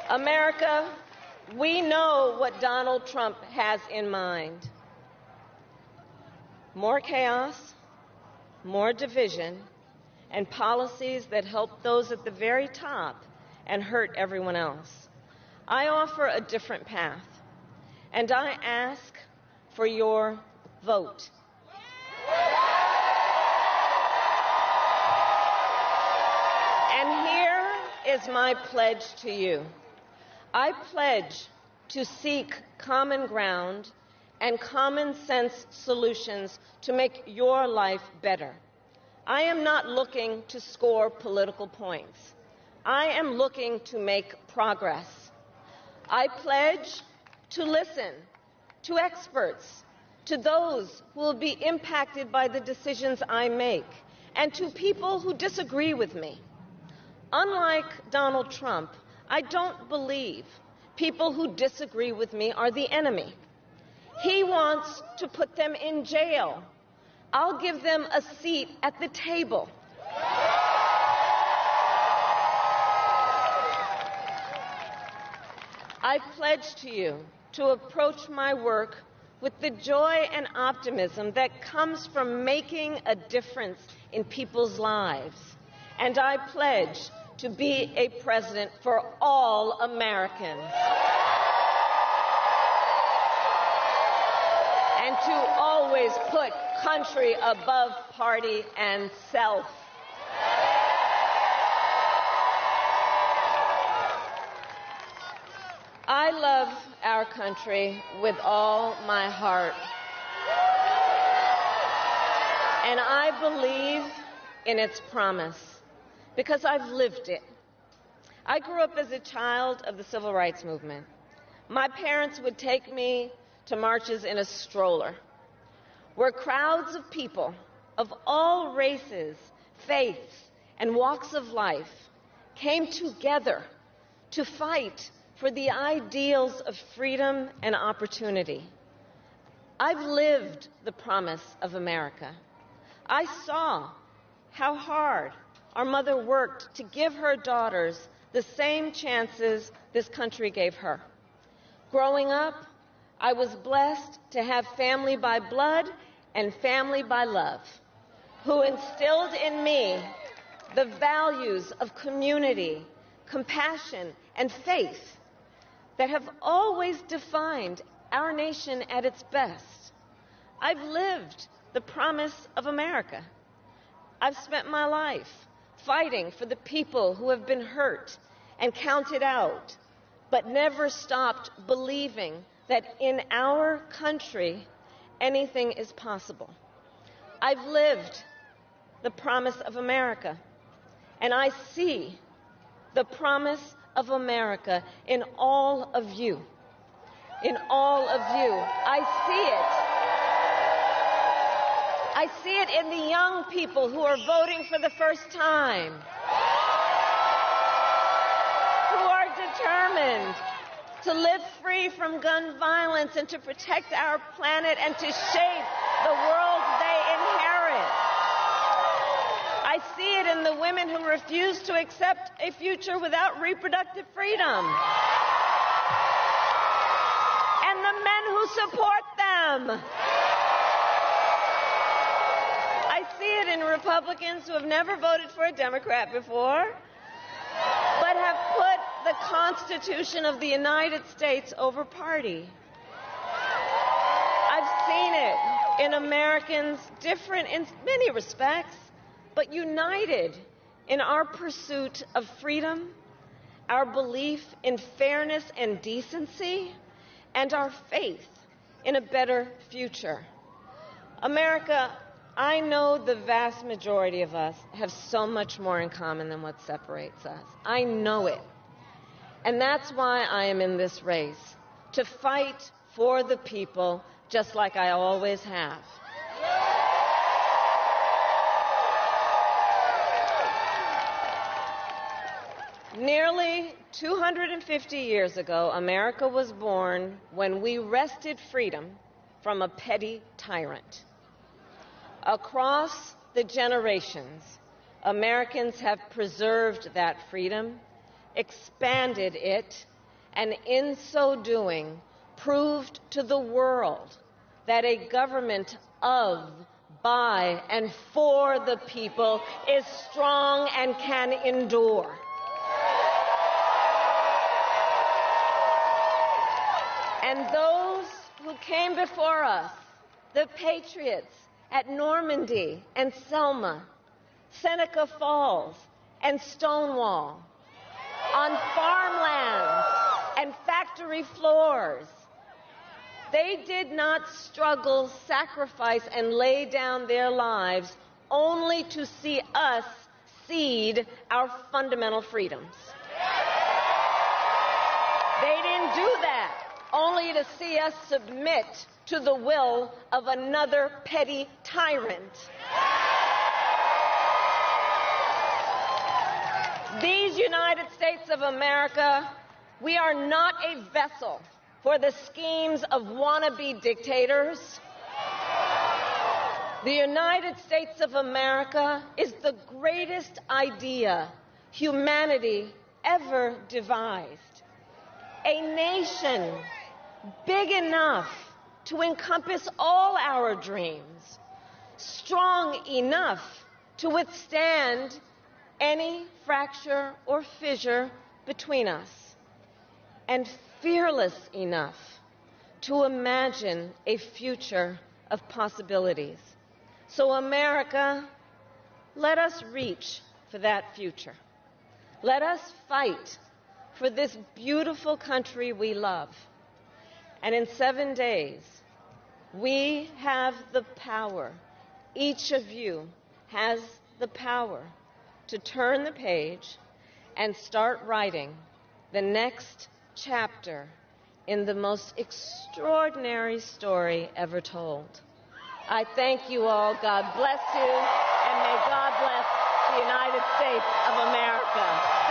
America, we know what Donald Trump has in mind. More chaos, more division, and policies that help those at the very top and hurt everyone else. I offer a different path, and I ask for your vote. And here is my pledge to you. I pledge to seek common ground and common sense solutions to make your life better. I am not looking to score political points. I am looking to make progress. I pledge to listen to experts, to those who will be impacted by the decisions I make, and to people who disagree with me. Unlike Donald Trump, I don't believe people who disagree with me are the enemy. He wants to put them in jail. I'll give them a seat at the table. I pledge to you to approach my work with the joy and optimism that comes from making a difference in people's lives. And I pledge to be a president for all Americans. And to always put country above party and self. I love our country with all my heart. And I believe in its promise because I've lived it. I grew up as a child of the Civil Rights Movement. My parents would take me to marches in a stroller, where crowds of people of all races, faiths, and walks of life came together to fight for the ideals of freedom and opportunity. I've lived the promise of America. I saw how hard our mother worked to give her daughters the same chances this country gave her. Growing up, I was blessed to have family by blood and family by love, who instilled in me the values of community, compassion, and faith that have always defined our nation at its best. I've lived the promise of America. I've spent my life fighting for the people who have been hurt and counted out, but never stopped believing that in our country, anything is possible. I've lived the promise of America, and I see the promise of America in all of you. In all of you. I see it in the young people who are voting for the first time, who are determined to live free from gun violence and to protect our planet and to shape the world they inherit. I see it in the women who refuse to accept a future without reproductive freedom. And the men who support them. I see it in Republicans who have never voted for a Democrat before, but have put the Constitution of the United States over party. I've seen it in Americans different in many respects, but united in our pursuit of freedom, our belief in fairness and decency, and our faith in a better future. America, I know the vast majority of us have so much more in common than what separates us. I know it. And that's why I am in this race, to fight for the people just like I always have. Nearly 250 years ago, America was born when we wrested freedom from a petty tyrant. Across the generations, Americans have preserved that freedom, expanded it, and in so doing, proved to the world that a government of, by, and for the people is strong and can endure. And those who came before us, the patriots at Normandy and Selma, Seneca Falls and Stonewall, on farmlands and factory floors, they did not struggle, sacrifice, and lay down their lives only to see us cede our fundamental freedoms. They didn't do that only to see us submit to the will of another petty tyrant. These United States of America, we are not a vessel for the schemes of wannabe dictators. The United States of America is the greatest idea humanity ever devised. A nation big enough to encompass all our dreams, strong enough to withstand any fracture or fissure between us, and fearless enough to imagine a future of possibilities. So, America, let us reach for that future. Let us fight for this beautiful country we love. And in 7 days, we have the power, each of you has the power to turn the page and start writing the next chapter in the most extraordinary story ever told. I thank you all. God bless you, and may God bless the United States of America.